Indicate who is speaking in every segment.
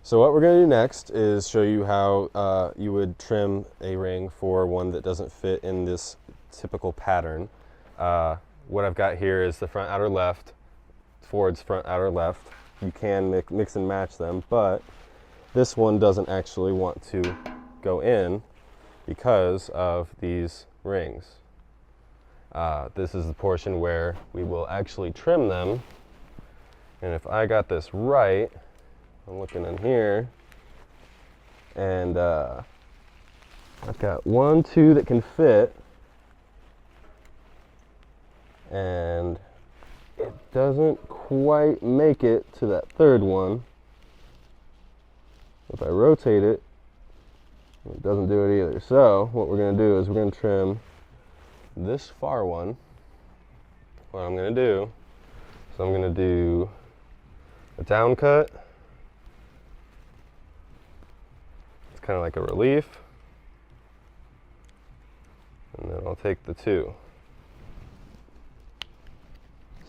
Speaker 1: So what we're going to do next is show you how you would trim a ring for one that doesn't fit in this typical pattern. What I've got here is the front outer left, Ford's front outer left. You can mix and match them, but this one doesn't actually want to go in because of these rings. This is the portion where we will actually trim them, and if I got this right, I'm looking in here, and I've got 1, 2 that can fit, and it doesn't quite make it to that third one. If I rotate it, it doesn't do it either. So what we're going to do is we're going to trim this far one. What I'm going to do is I'm going to do a down cut. It's kind of like a relief. And then I'll take the 2.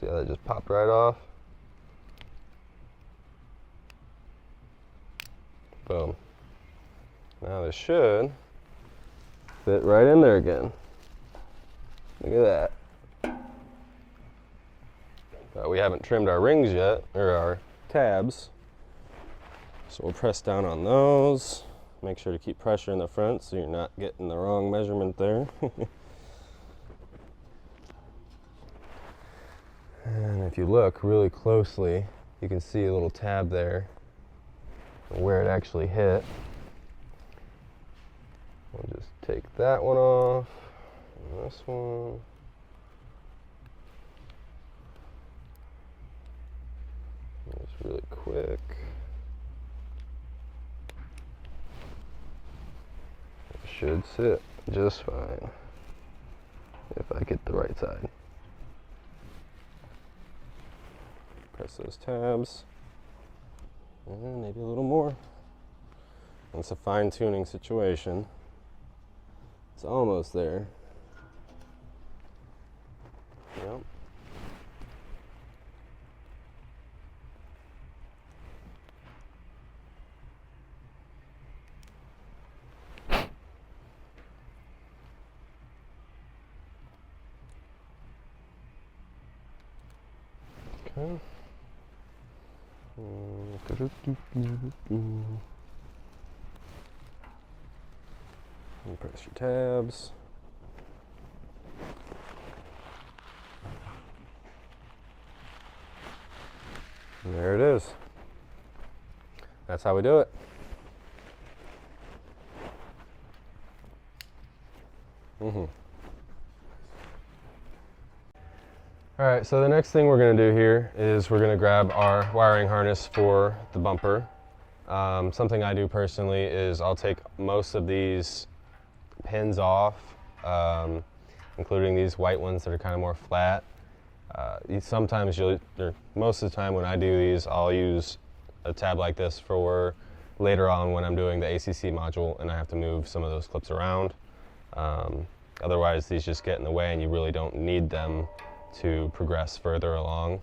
Speaker 1: See how that just popped right off? Boom. Now this should fit right in there again. Look at that. But we haven't trimmed our rings yet, or our tabs. So we'll press down on those. Make sure to keep pressure in the front so you're not getting the wrong measurement there. And if you look really closely, you can see a little tab there where it actually hit. We'll just take that one off, and this one. Just really quick. It should sit just fine if I get the right side. Press those tabs, and maybe a little more. It's a fine-tuning situation. It's almost there. Yep. Okay. And press your tabs. And there it is. That's how we do it. All right, so the next thing we're going to do here is we're going to grab our wiring harness for the bumper. Something I do personally is I'll take most of these pins off, including these white ones that are kind of more flat. Sometimes most of the time when I do these, I'll use a tab like this for later on when I'm doing the ACC module and I have to move some of those clips around. Otherwise, these just get in the way and you really don't need them to progress further along.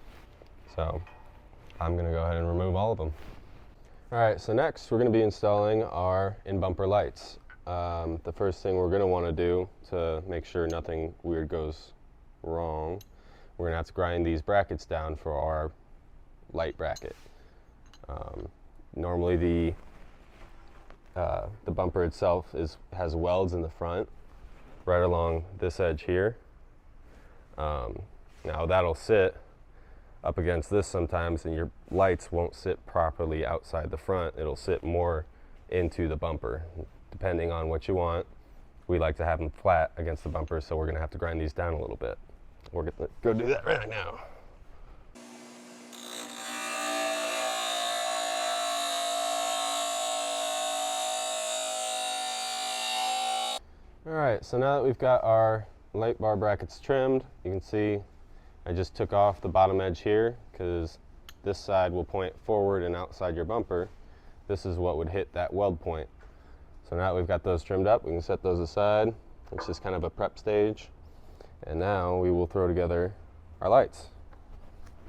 Speaker 1: So I'm going to go ahead and remove all of them. All right, so next we're going to be installing our in-bumper lights. The first thing we're going to want to do to make sure nothing weird goes wrong, we're going to have to grind these brackets down for our light bracket. Normally the bumper itself has welds in the front right along this edge here. Now that'll sit up against this sometimes and your lights won't sit properly outside the front. It'll sit more into the bumper. Depending on what you want, we like to have them flat against the bumper, so we're going to have to grind these down a little bit. We're going to go do that right now. All right, so now that we've got our light bar brackets trimmed, you can see I just took off the bottom edge here because this side will point forward and outside your bumper. This is what would hit that weld point. So now that we've got those trimmed up, we can set those aside. It's just kind of a prep stage. And now we will throw together our lights.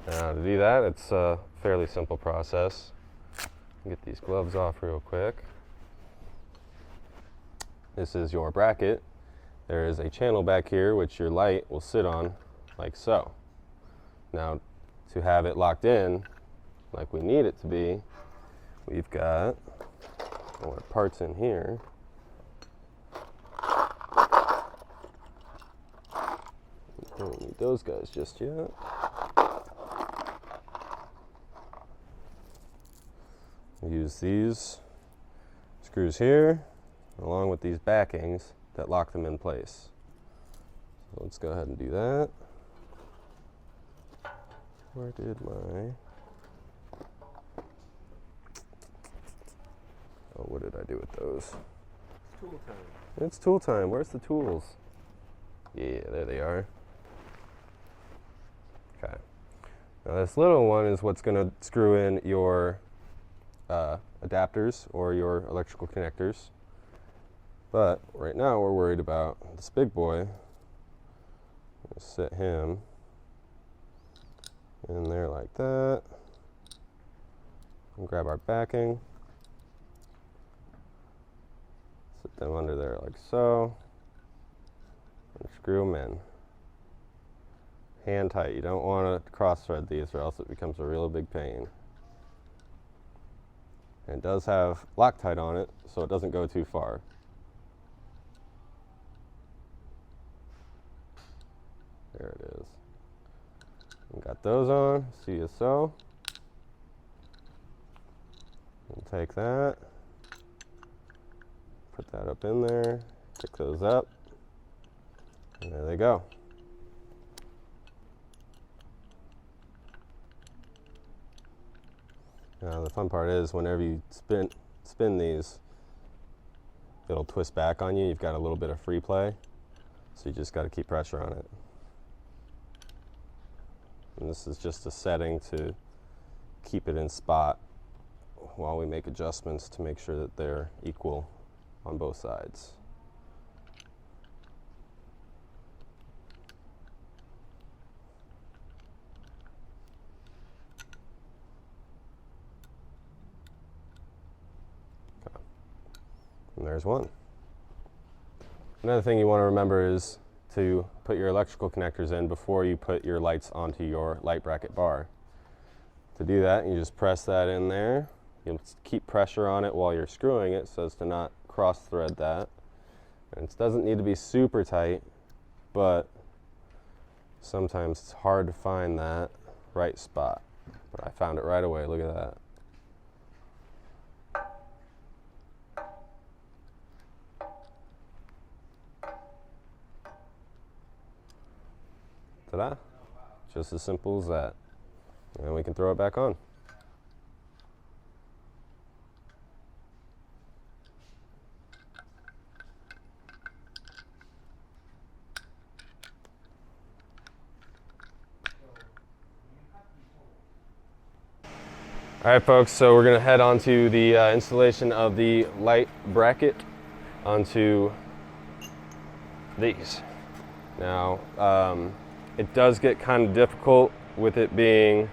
Speaker 1: Now to do that, it's a fairly simple process. Get these gloves off real quick. This is your bracket. There is a channel back here which your light will sit on like so. Now, to have it locked in like we need it to be, we've got more parts in here. Don't need those guys just yet. Use these screws here along with these backings that lock them in place. So let's go ahead and do that. Where did my... Oh, what did I do with those?
Speaker 2: It's tool time.
Speaker 1: It's tool time. Where's the tools? Yeah, there they are. Okay. Now this little one is what's going to screw in your adapters or your electrical connectors. But right now we're worried about this big boy. Let's set him in there like that. And grab our backing. Sit them under there like so. And screw them in. Hand tight. You don't want to cross thread these or else it becomes a real big pain. And it does have Loctite on it, so it doesn't go too far. There it is. And got those on, see you so. We'll take that, put that up in there, pick those up, and there they go. Now the fun part is whenever you spin these, it'll twist back on you. You've got a little bit of free play, so you just got to keep pressure on it. And this is just a setting to keep it in spot while we make adjustments to make sure that they're equal on both sides. And there's one. Another thing you want to remember is to put your electrical connectors in before you put your lights onto your light bracket bar. To do that, you just press that in there. You'll keep pressure on it while you're screwing it so as to not cross thread that. And it doesn't need to be super tight, but sometimes it's hard to find that right spot. But I found it right away, look at that. Ta-da! Just as simple as that. And we can throw it back on. All right, folks, so we're going to head on to the installation of the light bracket onto these. Now, it does get kind of difficult with it being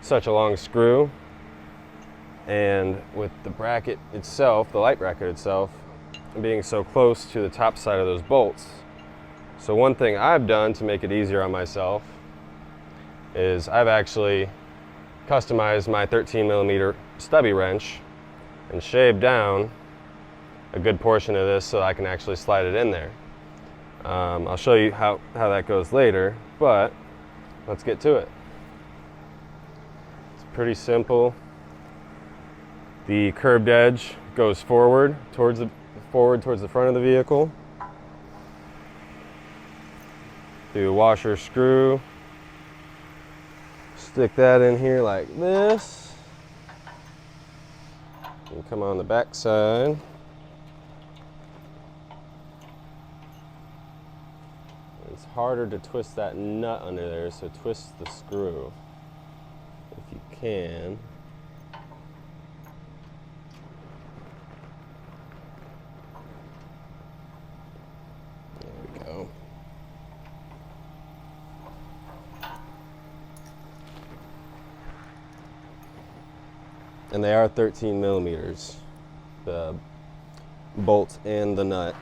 Speaker 1: such a long screw, and with the bracket itself, the light bracket itself, being so close to the top side of those bolts. So one thing I've done to make it easier on myself is I've actually customized my 13mm stubby wrench and shaved down a good portion of this so I can actually slide it in there. I'll show you how that goes later, but let's get to it. It's pretty simple. The curved edge goes forward towards the front of the vehicle. Do a washer screw. Stick that in here like this. And come on the back side. It's harder to twist that nut under there, so twist the screw if you can. There we go. And they are 13 millimeters, the bolt and the nut.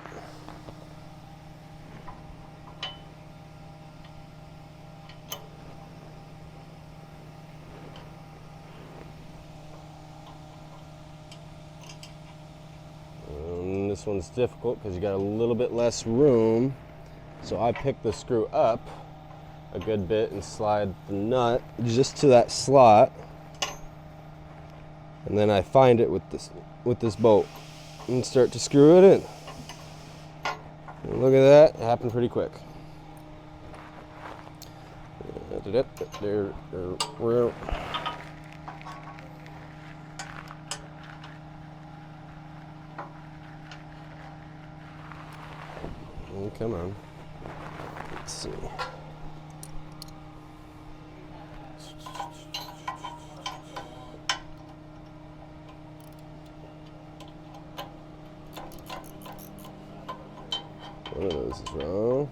Speaker 1: And this one's difficult because you got a little bit less room. So I pick the screw up a good bit and slide the nut just to that slot. And then I find it with this bolt and start to screw it in. And look at that, it happened pretty quick. Come on. Let's see. One of those is wrong.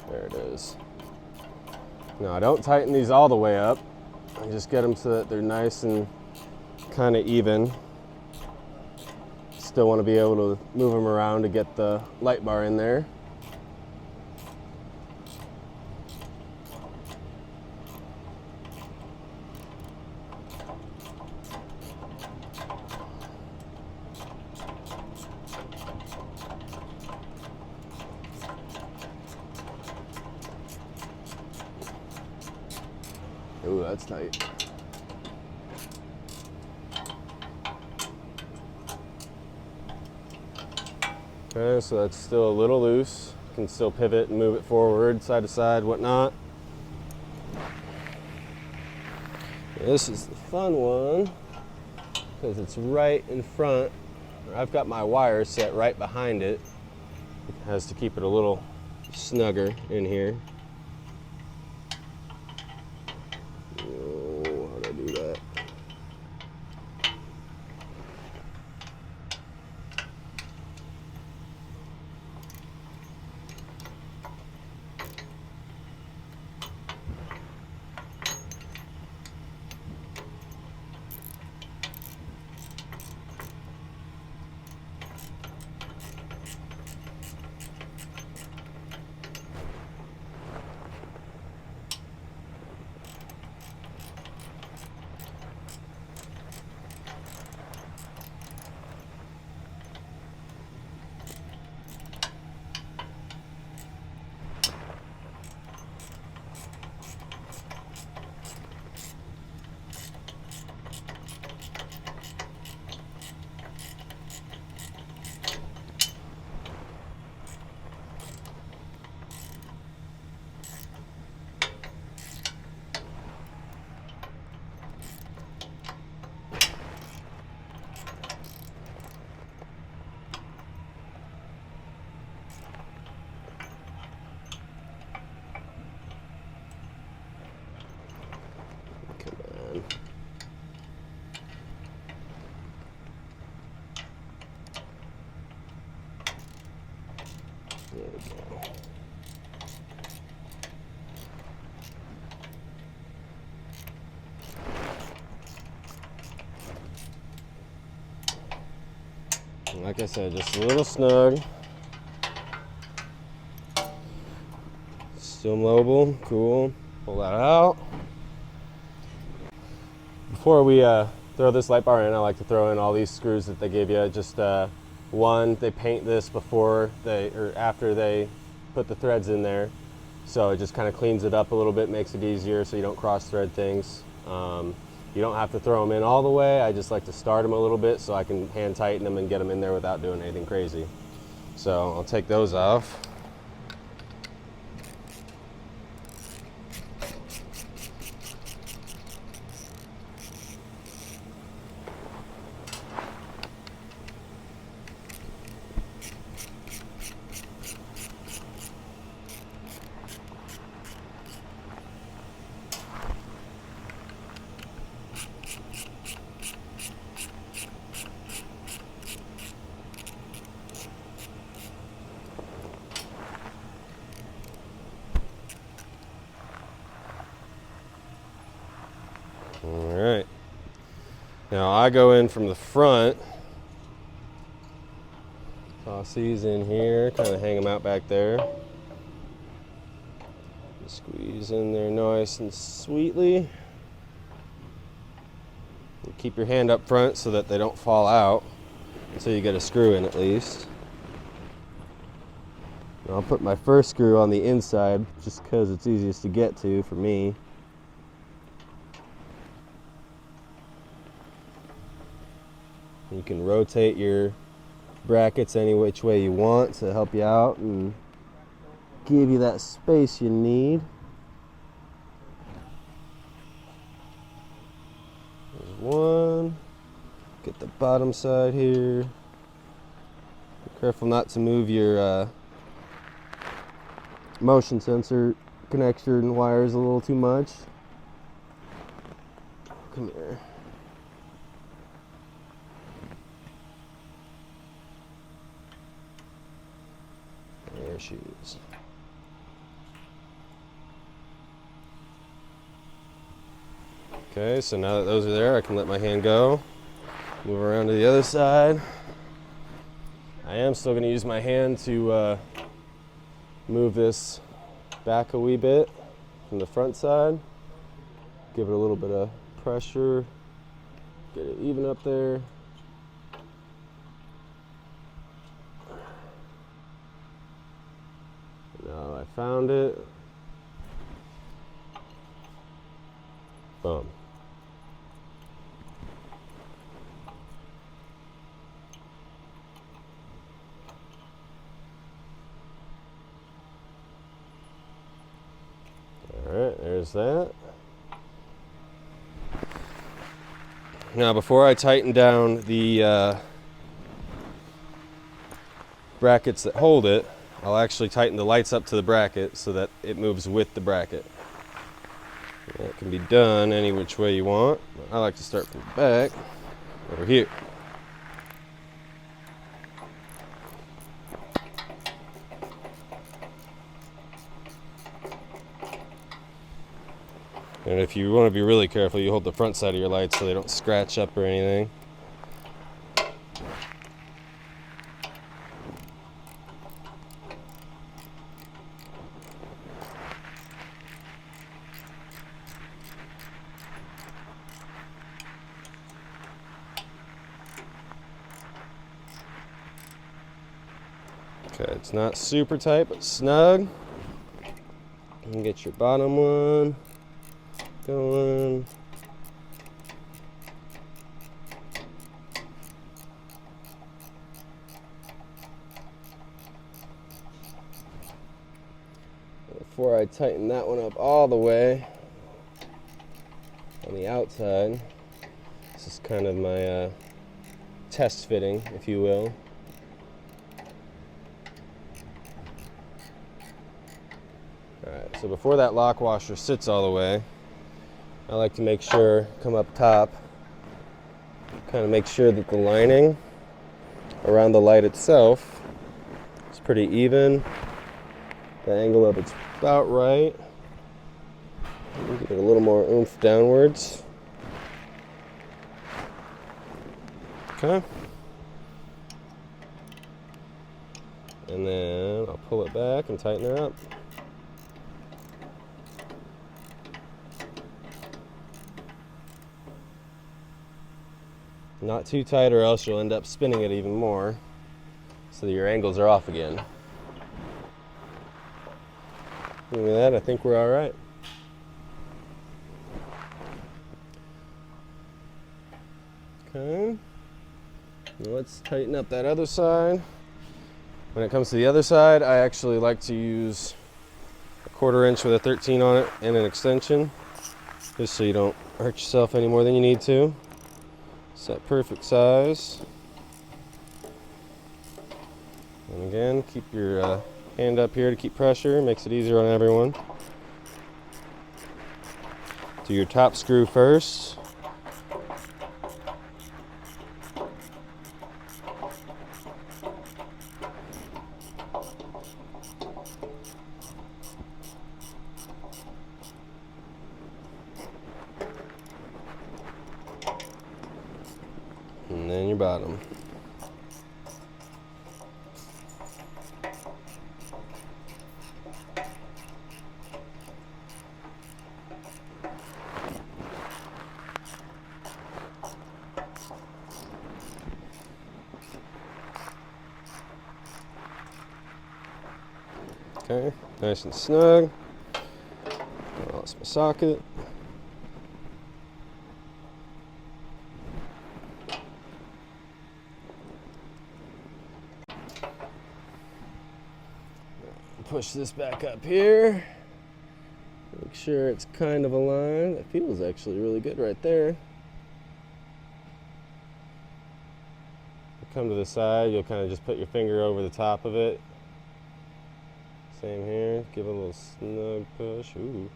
Speaker 1: There it is. Now, I don't tighten these all the way up. I just get them so that they're nice and kind of even. Still want to be able to move them around to get the light bar in there. Ooh, that's tight. Okay, so that's still a little loose. You can still pivot and move it forward, side to side, whatnot. This is the fun one because it's right in front. I've got my wire set right behind it. It has to keep it a little snugger in here. Oh, how'd I do that? There we go. And like I said, just a little snug. Still mobile, cool. Pull that out. Before we throw this light bar in, I like to throw in all these screws that they give you. Just one, they paint this before or after they put the threads in there, so it just kind of cleans it up a little bit, makes it easier so you don't cross thread things. You don't have to throw them in all the way. I just like to start them a little bit so I can hand tighten them and get them in there without doing anything crazy. So I'll take those off. Now I go in from the front. Toss these in here, kind of hang them out back there. Squeeze in there nice and sweetly. And keep your hand up front so that they don't fall out until you get a screw in at least. And I'll put my first screw on the inside just because it's easiest to get to for me. You can rotate your brackets any which way you want to help you out and give you that space you need. There's one. Get the bottom side here. Be careful not to move your motion sensor connection wires a little too much. Come here. There she is. Okay, so now that those are there, I can let my hand go. Move around to the other side. I am still going to use my hand to move this back a wee bit from the front side. Give it a little bit of pressure. Get it even up there. Now I found it. Boom. All right, there's that. Now before I tighten down the brackets that hold it, I'll actually tighten the lights up to the bracket so that it moves with the bracket. That can be done any which way you want. I like to start from the back, over here. And if you want to be really careful, you hold the front side of your lights so they don't scratch up or anything. Okay, it's not super tight, but snug. And get your bottom one going. Before I tighten that one up all the way on the outside, this is kind of my test fitting, if you will. Alright, so before that lock washer sits all the way, I like to make sure, come up top, kind of make sure that the lining around the light itself is pretty even. The angle of it's about right. Give it a little more oomph downwards. Okay. And then I'll pull it back and tighten her up. Not too tight or else you'll end up spinning it even more so that your angles are off again. Look at that, I think we're all right. Okay, now let's tighten up that other side. When it comes to the other side, I actually like to use a 1/4 inch with a 13 on it and an extension, just so you don't hurt yourself any more than you need to. It's that perfect size. And again, keep your hand up here to keep pressure, makes it easier on everyone. Do your top screw first. and then your bottom. Okay, nice and snug. I lost my socket. Push this back up here. Make sure it's kind of aligned. That feels actually really good right there. Come to the side, you'll kind of just put your finger over the top of it. Same here, give it a little snug push. Ooh.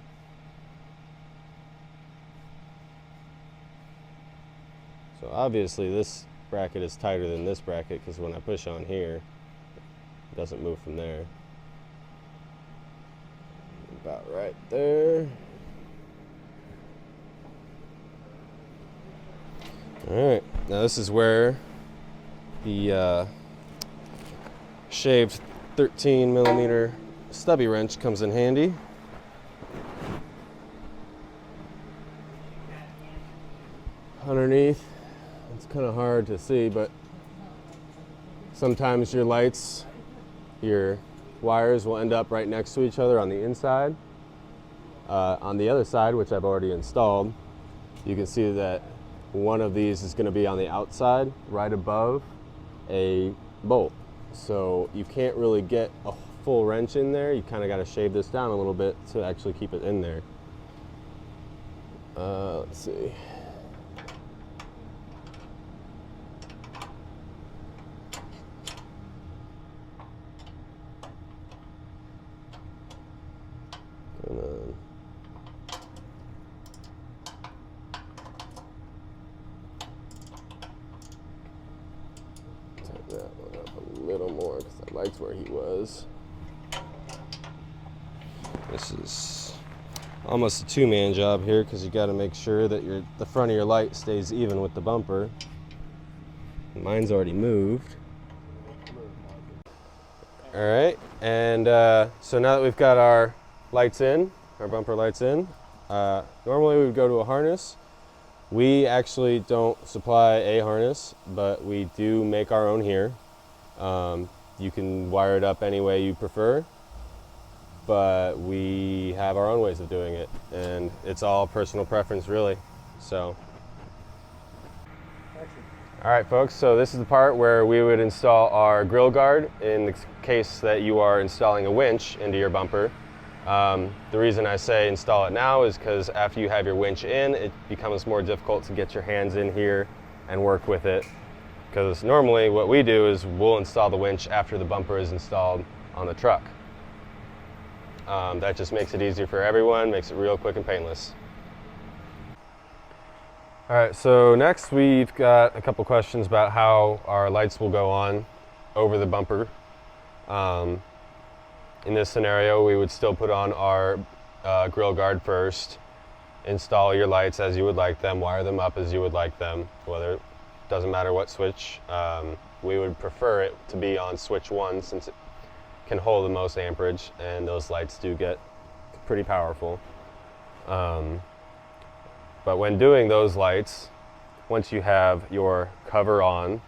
Speaker 1: So obviously this bracket is tighter than this bracket because when I push on here, it doesn't move from there. About right there. All right, now this is where the shaved 13mm stubby wrench comes in handy. Underneath, it's kind of hard to see, but sometimes your lights, your wires will end up right next to each other on the inside. On the other side, which I've already installed, you can see that one of these is going to be on the outside, right above a bolt. So you can't really get a full wrench in there. You kind of got to shave this down a little bit to actually keep it in there. Let's see. And then take that one up a little more because I liked where he was. This is almost a two-man job here because you got to make sure that the front of your light stays even with the bumper. Mine's already moved. All right, and so now that we've got our lights in, our bumper lights in, normally we would go to a harness. We actually don't supply a harness, but we do make our own here. You can wire it up any way you prefer, but we have our own ways of doing it, and it's all personal preference really. So, all right folks, so this is the part where we would install our grill guard in the case that you are installing a winch into your bumper. The reason I say install it now is because after you have your winch in, it becomes more difficult to get your hands in here and work with it. Because normally what we do is we'll install the winch after the bumper is installed on the truck. That just makes it easier for everyone, makes it real quick and painless. All right, so next we've got a couple questions about how our lights will go on over the bumper. In this scenario, we would still put on our grill guard first, install your lights as you would like them, wire them up as you would like them, whether, doesn't matter what switch. We would prefer it to be on switch 1 since it can hold the most amperage, and those lights do get pretty powerful. But when doing those lights, once you have your cover on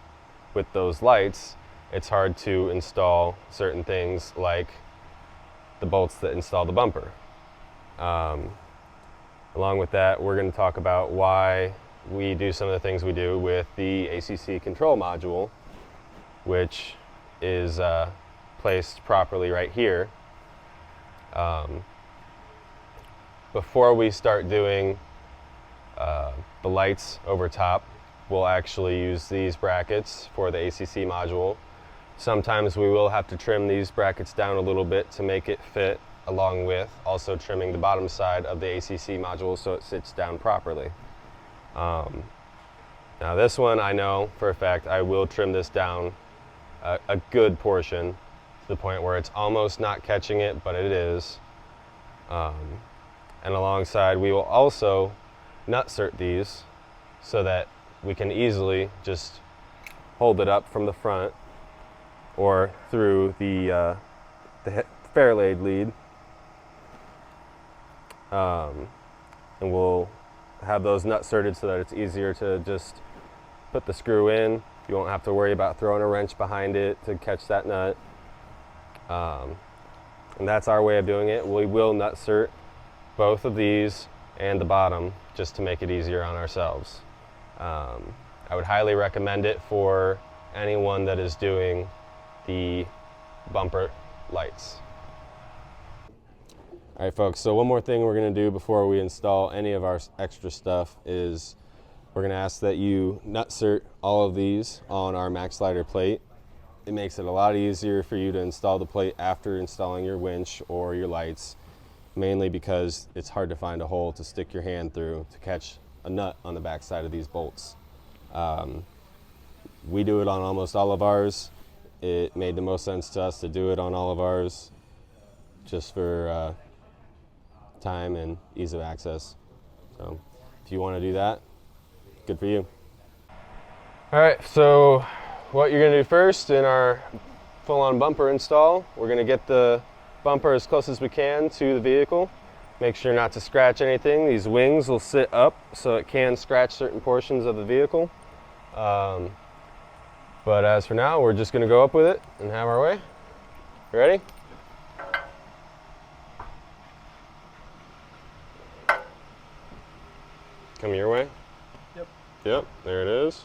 Speaker 1: with those lights, it's hard to install certain things like the bolts that install the bumper. Along with that, we're going to talk about why we do some of the things we do with the ACC control module, which is placed properly right here. Before we start doing the lights over top, we'll actually use these brackets for the ACC module. Sometimes we will have to trim these brackets down a little bit to make it fit, along with also trimming the bottom side of the ACC module so it sits down properly. Now this one, I know for a fact I will trim this down a good portion to the point where it's almost not catching it, but it is. And alongside, we will also nut cert these so that we can easily just hold it up from the front or through the Fairlade lead, and we'll have those nuts inserted so that it's easier to just put the screw in. You won't have to worry about throwing a wrench behind it to catch that nut. And that's our way of doing it. We will nut insert both of these and the bottom just to make it easier on ourselves. I would highly recommend it for anyone that is doing the bumper lights. All right, folks, so one more thing we're gonna do before we install any of our extra stuff is we're gonna ask that you nut insert all of these on our Maxlider plate. It makes it a lot easier for you to install the plate after installing your winch or your lights, mainly because it's hard to find a hole to stick your hand through to catch a nut on the back side of these bolts. We do it on almost all of ours. It made the most sense to us to do it on all of ours just for time and ease of access. So if you want to do that, good for you. All right, so what you're going to do first in our full-on bumper install, we're going to get the bumper as close as we can to the vehicle. Make sure not to scratch anything. These wings will sit up so it can scratch certain portions of the vehicle. But as for now, we're just going to go up with it and have our way. You ready? Come your way?
Speaker 2: Yep.
Speaker 1: Yep, there it is.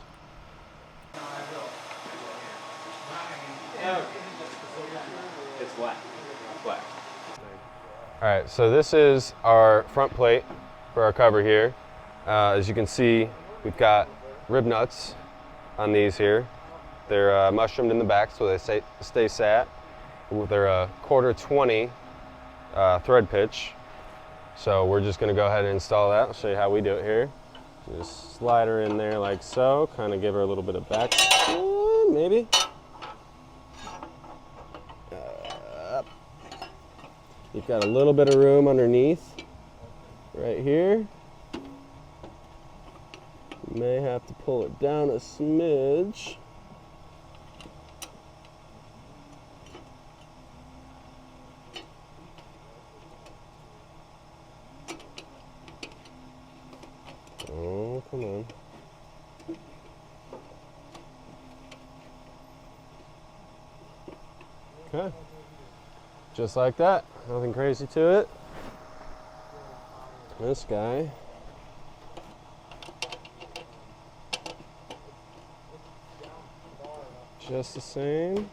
Speaker 2: It's black. Black.
Speaker 1: All right, so this is our front plate for our cover here. As you can see, we've got rib nuts on these here. They're mushroomed in the back so they stay sat. They're a 1/4-20 thread pitch. So we're just gonna go ahead and install that. I'll show you how we do it here. Just slide her in there like so, kind of give her a little bit of back, maybe. You've got a little bit of room underneath, right here. You may have to pull it down a smidge. Oh, come on. Okay. Just like that. Nothing crazy to it. This guy. Just the same.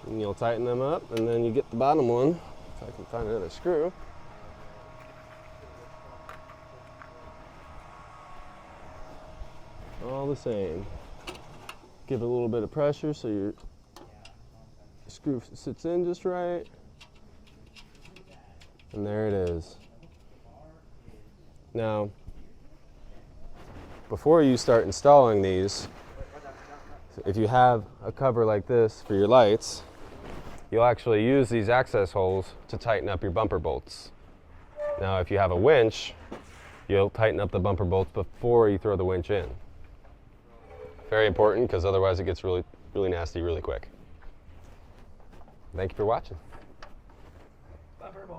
Speaker 1: And you'll tighten them up, and then you get the bottom one. If I can find another screw. All the same. Give it a little bit of pressure so your screw sits in just right. And there it is. Now, before you start installing these, if you have a cover like this for your lights, you'll actually use these access holes to tighten up your bumper bolts. Now, if you have a winch, you'll tighten up the bumper bolts before you throw the winch in. Very important, because otherwise it gets really nasty really quick. Thank you for watching.